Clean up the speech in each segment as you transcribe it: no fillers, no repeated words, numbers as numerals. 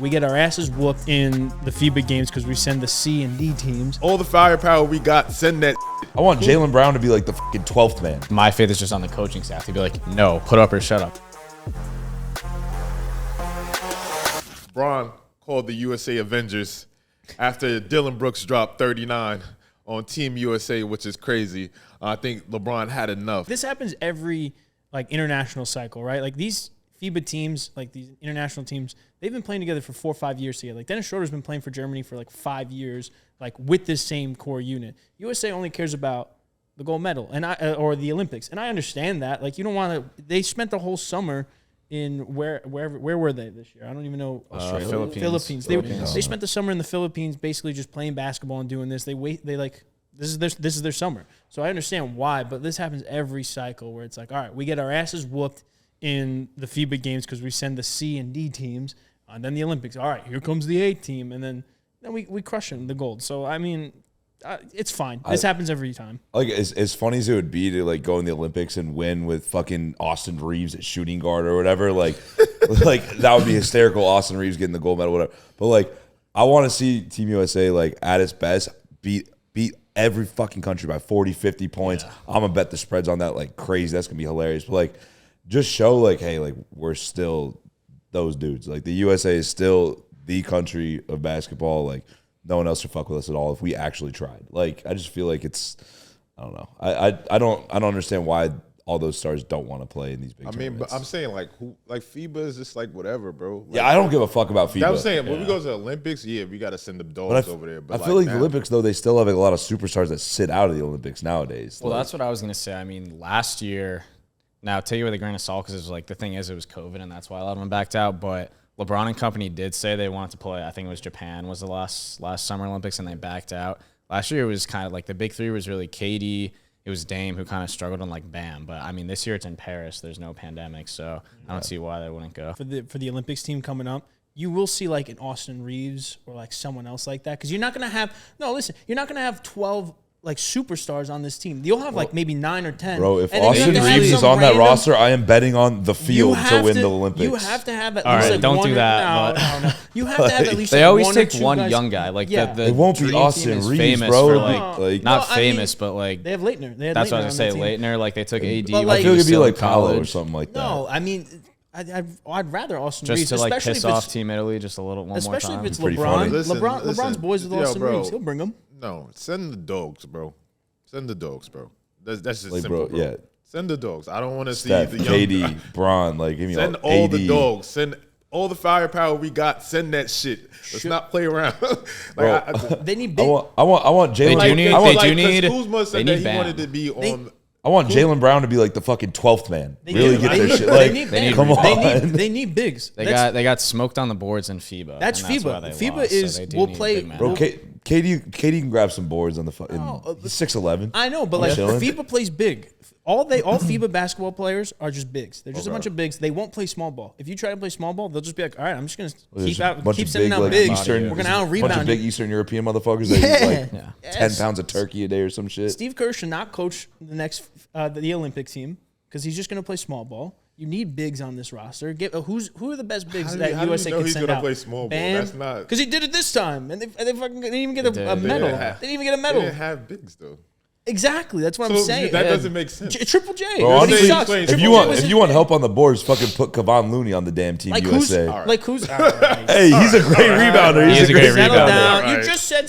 We get our asses whooped in the FIBA games because we send the C and D teams. All the firepower we got, send that. I want Jaylen Brown to be like the fucking 12th man. My faith is just on the coaching staff to be like, no, put up or shut up. LeBron called the USA Avengers after Dylan Brooks dropped 39 on Team USA, which is crazy. I think LeBron had enough. This happens every international cycle, right? Like these FIBA teams, like these international teams, they've been playing together for 4 or 5 years together. Like Dennis Schroeder's been playing for Germany for 5 years, with this same core unit. USA only cares about the gold medal or the Olympics, and I understand that. Like you don't want to. They spent the whole summer in where were they this year? I don't even know. Australia, Philippines. They spent the summer in the Philippines, basically just playing basketball and doing this. This is their summer. So I understand why, but this happens every cycle where it's like, all right, we get our asses whooped in the FIBA games because we send the C and D teams, and then the Olympics. All right, here comes the A team, and then we crush them, the gold. So I mean, it's fine. This happens every time. As funny as it would be to go in the Olympics and win with fucking Austin Reaves at shooting guard or whatever, that would be hysterical. Austin Reaves getting the gold medal, whatever. But I want to see Team USA at its best beat every fucking country by 40, 50 points. Yeah. I'm gonna bet the spreads on that like crazy. That's gonna be hilarious. But just show hey, we're still those dudes. The USA is still the country of basketball. No one else should fuck with us at all if we actually tried. I just feel it's, I don't know. I don't understand why all those stars don't want to play in these big tournaments. But I'm saying FIBA is just whatever, bro. Yeah, I don't give a fuck about FIBA. I'm saying when we go to the Olympics, we got to send the dogs over there. But I feel the Olympics though, they still have a lot of superstars that sit out of the Olympics nowadays. Well, that's what I was gonna say. I mean, last year. Now, take it with a grain of salt because it was the thing is it was COVID and that's why a lot of them backed out. But LeBron and company did say they wanted to play. I think it was Japan was the last Summer Olympics and they backed out. Last year it was kind of the big three was really KD. It was Dame who kind of struggled and Bam. But I mean, this year it's in Paris. There's no pandemic, so I don't see why they wouldn't go. For the Olympics team coming up, you will see an Austin Reaves or someone else like that because you're not gonna have you're not gonna have 12 superstars on this team. You'll have maybe 9 or 10. Bro, if Austin Reaves is on that roster, I am betting on the field to win the Olympics. You have to have at least one. Right, don't do that. No. You have to have at least they always one take or two one guys. young guy. It won't be Austin Reaves, bro. Not famous, but they have Leitner. That's what I was gonna say. Leitner, they took AD. I feel it'd be Paolo or something like that. No, I mean. I'd rather Austin Reaves. Just to piss off Team Italy just a little more time. Especially if it's LeBron. LeBron's boys with Austin Reaves. He'll bring them. No, send the dogs, bro. Send the dogs, bro. That's just simple, bro. Yeah. Send the dogs. I don't want to see Steph, the young KD, Bron, give me send all the dogs. Send all the firepower we got. Send that shit. Let's not play around. They need big. I want Jaylen. They do need. Kuzma said that he wanted to be on. I want Jaylen Brown to be the fucking 12th man. Really get their shit. Come on. They need bigs. They got smoked on the boards in FIBA. That's FIBA. FIBA is we'll play. Bro, KD can grab some boards on the he's 6'11". I know, but FIBA plays big. All FIBA basketball players are just bigs. They're just a bunch of bigs. They won't play small ball. If you try to play small ball, they'll just be all right, I'm just gonna keep sending out bigs. We're gonna out rebound. Bunch of big Eastern European motherfuckers that eat 10 pounds of turkey a day or some shit. Steve Kerr should not coach the next the Olympic team because he's just gonna play small ball. You need bigs on this roster. Who are the best bigs that USA can send out? Play small ball? Bam. That's not because he did it this time, and they fucking didn't even get a medal. They didn't even get a medal. They didn't have bigs though. Exactly, that's what I'm saying. That doesn't make sense. Triple J. Bro, honestly, if you want help on the boards, fucking put Kevon Looney on the damn Team USA. Who's? Hey, he's a great rebounder. He's a great rebounder. Right. You just said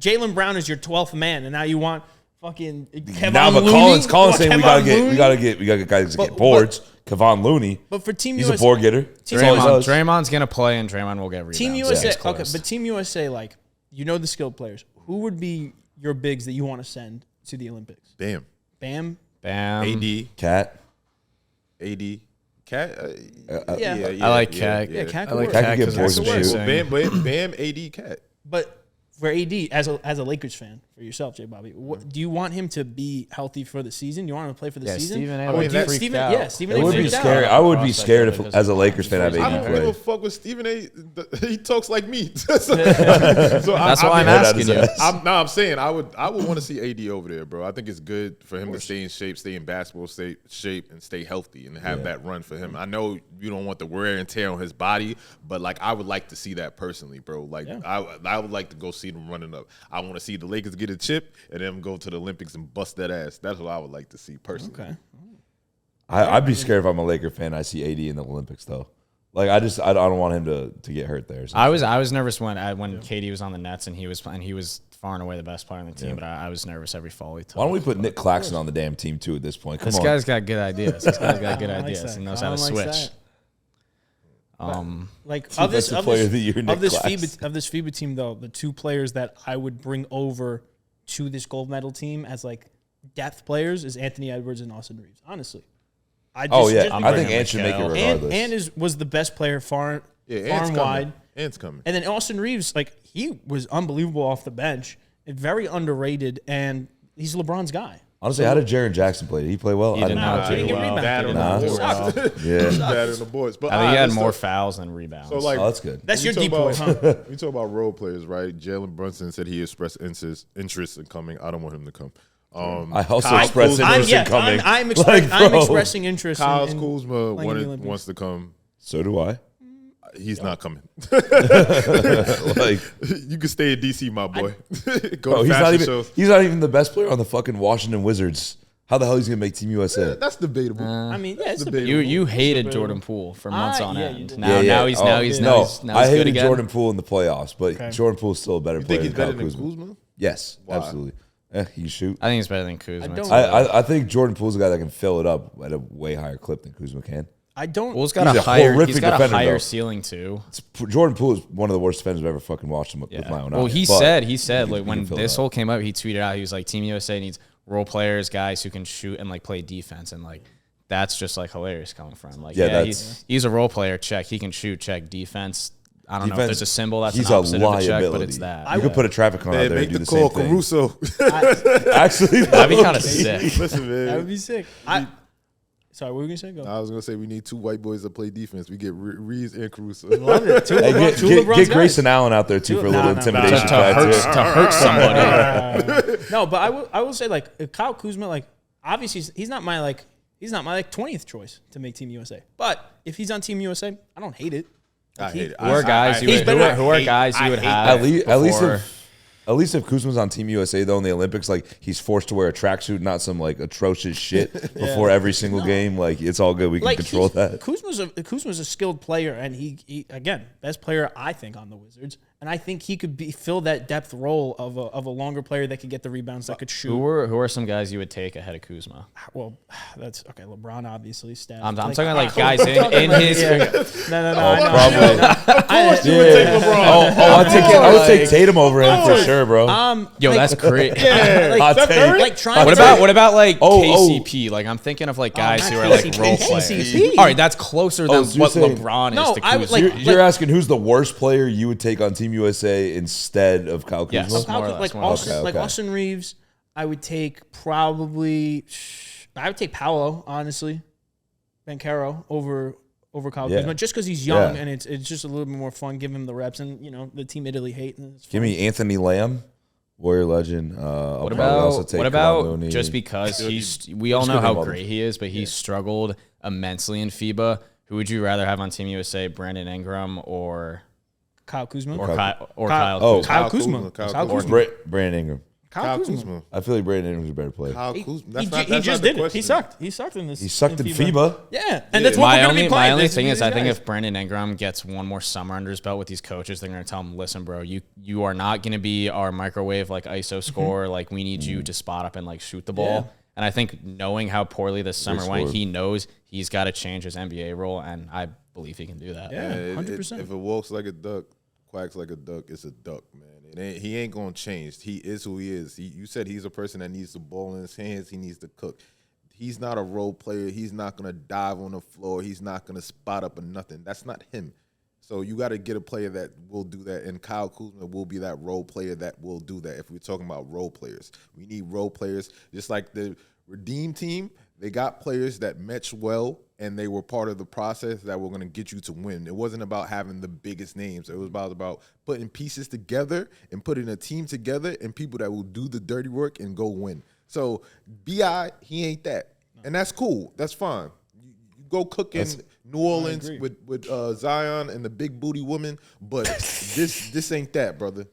Jaylen Brown is your 12th man, and now you want fucking Kevon but Looney. Colin's saying we gotta get guys to get boards. Kevon Looney. But for Team he's USA, a board getter. Draymond's gonna play, and Draymond will get rebounds. Team USA, okay, but Team USA, the skilled players. Who would be your bigs that you want to send to the Olympics? Bam. AD. Cat. Cat. I like Cat. Yeah, Cat. I like Cat can get boards and shoot. Bam. AD. Cat. But for AD as a Lakers fan for yourself, J. Bobby, do you want him to be healthy for the season? Do you want him to play for the season? Stephen A. Or would do you, freaked Stephen, out. yeah, Stephen It A. would be freaked out. scary. I would be Prospect scared because as a of Lakers fan, LeBron. have I AD don't give play. a fuck with Stephen A. He talks like me. so That's why I'm asking you. I'm saying I would want to see AD over there, bro. I think it's good for him to stay in shape, stay in basketball shape, and stay healthy and have that run for him. I know you don't want the wear and tear on his body, but like I would like to see that personally, bro. Like I would like to go see them running up. I want to see the Lakers get a chip and then go to the Olympics and bust that ass. That's what I would like to see personally. Okay. I'd be scared if I'm a Laker fan. I see AD in the Olympics though. Like I don't want him to get hurt there. I was nervous when KD was on the Nets and he was far and away the best player on the team, but I was nervous every fall he took. Why don't we put Nick Claxton on the damn team too at this point? Come This on. guy's got good ideas. This guy's got good I don't like ideas. that. He knows I how to don't like switch. that. Like of Defensive player of the year, Nick this Claxton. FIBA team though, the two players that I would bring over to this gold medal team as like depth players is Anthony Edwards and Austin Reaves. Honestly, I because- think Ant should make it regardless. and was the best player far Yeah, and wide. Ant's coming. And then Austin Reaves, like he was unbelievable off the bench, and very underrated, and he's LeBron's guy. Honestly, how did Jaren Jackson play? Did he play well? He I did didn't not know. He didn't get rebounded. Bad on Nah. the boards. Yeah. Bad on the boards. But I think he had let's more talk- fouls than rebounds. So like Oh, that's good. That's when your we deep talk boy, about- huh? We talk about role players, right? Jalen Brunson said he expressed interest in coming. I don't want him to come. I also Kyle expressed Kuzma- interest in coming. I'm Like, bro. expressing interest. Kyle in Kuzma playing in the Olympics. wants to come. So do I. He's not coming. Like, You can stay in DC, my boy. Go bro, to he's not fashion even. shows. He's not even the best player on the fucking Washington Wizards. How the hell he's gonna make Team USA? That's debatable. I mean, yeah, it's debatable. you hated Jordan Poole for months on yeah, you end. did. Now he's I good hated again. Jordan Poole in the playoffs, but Jordan Poole's still a better You player think he's than better Kyle than Kuzma. Kuzma? Yes, Why? absolutely. He can shoot. I think it's better than Kuzma. I don't- I think Jordan Poole's a guy that can fill it up at a way higher clip than Kuzma can. I don't. Poole's got He's a a higher. horrific He's got a defender, higher though. ceiling too. Jordan Poole is one of the worst defenders I've ever fucking watched him with my own eyes. Well, he But said like he when can fill this it whole up. came up, he tweeted out he was like Team USA needs role players, guys who can shoot and like play defense, and like that's just like hilarious coming from like Yeah, he's a role player. Check, he can shoot. Check defense. I don't know if there's a symbol that's he's an opposite a of a check, liability. but it's that. You could put a traffic cone out Man, there make and do the the same call, thing. Caruso. Actually, That'd be kind of sick. Listen, man. That would be sick. Sorry, what were you gonna say? Go. I was gonna say we need two white boys that play defense. We get Reaves and Caruso. Love it. Two Hey, LeBron- two get LeBron's guys. Grayson Allen out there too for a little No, intimidation to factor. hurt somebody. No, but I will say like Kyle Kuzma, like obviously he's not my 20th choice to make Team USA. But if he's on Team USA, I don't hate it. I hate it. Who are guys you He's would, better- who are guys you would have At least if Kuzma's on Team USA though in the Olympics, like he's forced to wear a tracksuit, not some like atrocious shit before every single game. Like it's all good. We can control that. Kuzma's a skilled player, and he again best player I think on the Wizards, and I think he could fill that depth role of a longer player that could get the rebounds, that could shoot. Who are some guys you would take ahead of Kuzma? Well, that's okay. LeBron obviously. Steph. I'm talking like guys in his. No. Probably. I would take Tatum over him for sure, bro. Yo, that's great. Hot take. Like trying. What about like Oh, KCP? Like I'm thinking of like guys who are like KCP. role players. KCP. All right, that's closer than so you're what saying- LeBron No, is to I would, Kuzma. like- You're asking who's the worst player you would take on Team USA instead of Kyle Yes. Kuzma? More or less, Like more or less. Austin, like Okay. Austin Reaves, I would take probably. I would take Paolo, honestly, Banchero over Kyle Yeah. Kuzma, just because he's young Yeah. and it's just a little bit more fun. Give him the reps, and the team Italy hate. And it's Give fun. me Anthony Lamb, Warrior legend. I'll probably also take What Kevon about Looney. just because we all Just know give him how all the- great he is, but he struggled immensely in FIBA. Who would you rather have on Team USA, Brandon Ingram or Kyle Kuzma. Kyle Oh, Kuzma? Kyle Kuzma. Kuzma. Kyle Kyle Kuzma. Brandon Ingram. Kyle Kuzma. I feel like Brandon Ingram's a better player. Kyle He, Kuzma. he That's ju- not, he that's just not the did it. He question. sucked. He sucked in this. He sucked in FIBA. FIBA. Yeah, and that's what My we're going to only be playing. my only This- thing these is I think guys. if Brandon Ingram gets one more summer under his belt with these coaches, they're going to tell him, listen, bro, you are not going to be our microwave like ISO scorer. Like we need you to spot up and like shoot the ball. Yeah. And I think knowing how poorly this summer went, scorer. he knows he's got to change his NBA role, and I believe he can do that. Yeah. 100%. If it walks like a duck, quacks like a duck, it's a duck, man. He ain't gonna change. He is who he is. You said he's a person that needs the ball in his hands. He needs to cook. He's not a role player. He's not gonna dive on the floor. He's not gonna spot up or nothing. That's not him. So you got to get a player that will do that, and Kyle Kuzma will be that role player that will do that. If we're talking about role players, we need role players. Just like the Redeem team, they got players that mesh well, and they were part of the process that were going to get you to win. It wasn't about having the biggest names. It was about putting pieces together and putting a team together and people that will do the dirty work and go win. So B.I., he ain't that, and that's cool. That's fine. You go cook in New Orleans with Zion and the big booty woman, but this ain't that, brother.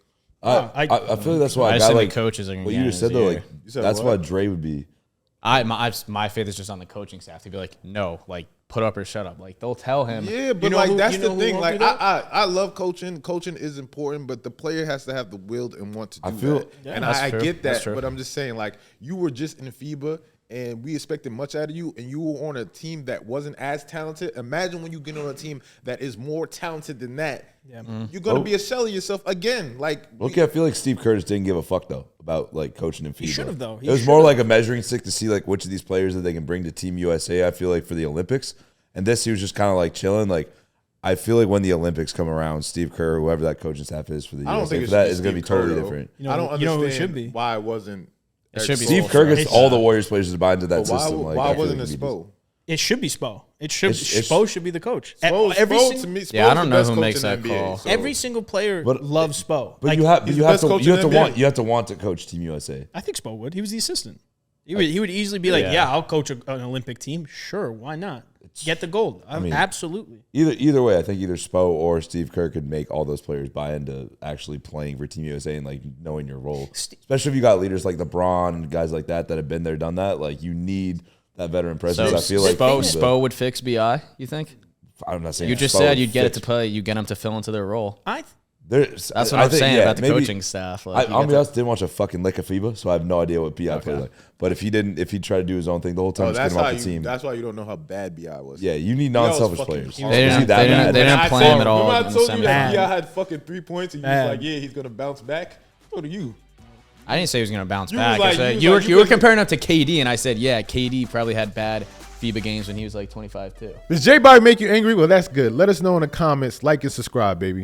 I feel like that's why I a just guy think like the coaches are going to what get you in just his said though. ear. Like that's why Dre would be. My faith is just on the coaching staff to be like, no, like put up or shut up. Like they'll tell him. Yeah, but that's the thing. Like I love coaching. Coaching is important, but the player has to have the will and want to do that. Yeah, and that's I true. get That's that, true. but I'm just saying, like you were just in FIBA. And we expected much out of you, and you were on a team that wasn't as talented. Imagine when you get on a team that is more talented than that. Yeah. You're going to be a shell of yourself again. Like, Okay, I feel like Steve Kerr just didn't give a fuck though about like coaching in FIBA. He should have though. It was more like a measuring stick to see like which of these players that they can bring to Team USA. I feel like for the Olympics, and this he was just kind of like chilling. Like I feel like when the Olympics come around, Steve Kerr, whoever that coaching staff is for the I don't USA, think that it is going to be Steve Kerr, totally though. different. I don't understand you know who it should be. why it wasn't. It should be Steve Kerr gets all the Warriors players to buy into that system. Like, why I feel wasn't like it he could Spo? It should be Spo. It's- Spo should be the coach. Spo to me, Spo's Yeah, I don't the know best who coach makes in the that NBA, call. so- Every single player But- loves Spo. But Like, you have he's you the have best to coach you in have to the want NBA. you have to want to coach Team USA. I think Spo would. He was the assistant. He would easily be like, Yeah. yeah, I'll coach an Olympic team. Sure, why not? Get the gold. mean- Absolutely. Either way, I think either Spo or Steve Kerr could make all those players buy into actually playing for Team USA and like knowing your role. Especially if you got leaders like LeBron and guys like that have been there, done that. Like you need that veteran presence. So I feel like Spo would fix Bi. You think? I'm not saying You just Spo said would you'd get it fix- to play. You get them to fill into their role. That's That's what I'm saying about the coaching staff. Like, I'll be honest, didn't watch a fucking lick of FIBA, so I have no idea what Bi played like. But if he tried to do his own thing the whole time, just get him off the team. That's why you don't know how bad Bi was. Yeah, you need Bi was non-selfish fucking players. horrible. They Is he didn't- that they didn't- bad? they didn't I play told- him at all Remember I in the told you that semifinals. Bi had fucking 3 points, and you was like, yeah, he's gonna bounce back. So do you. I didn't say he was going to bounce You back. was I like- said, you was like- you were comparing him to KD, and I said, yeah, KD probably had bad FIBA games when he was like 25 too. Does J-Body make you angry? Well, that's good. Let us know in the comments. Like and subscribe, baby.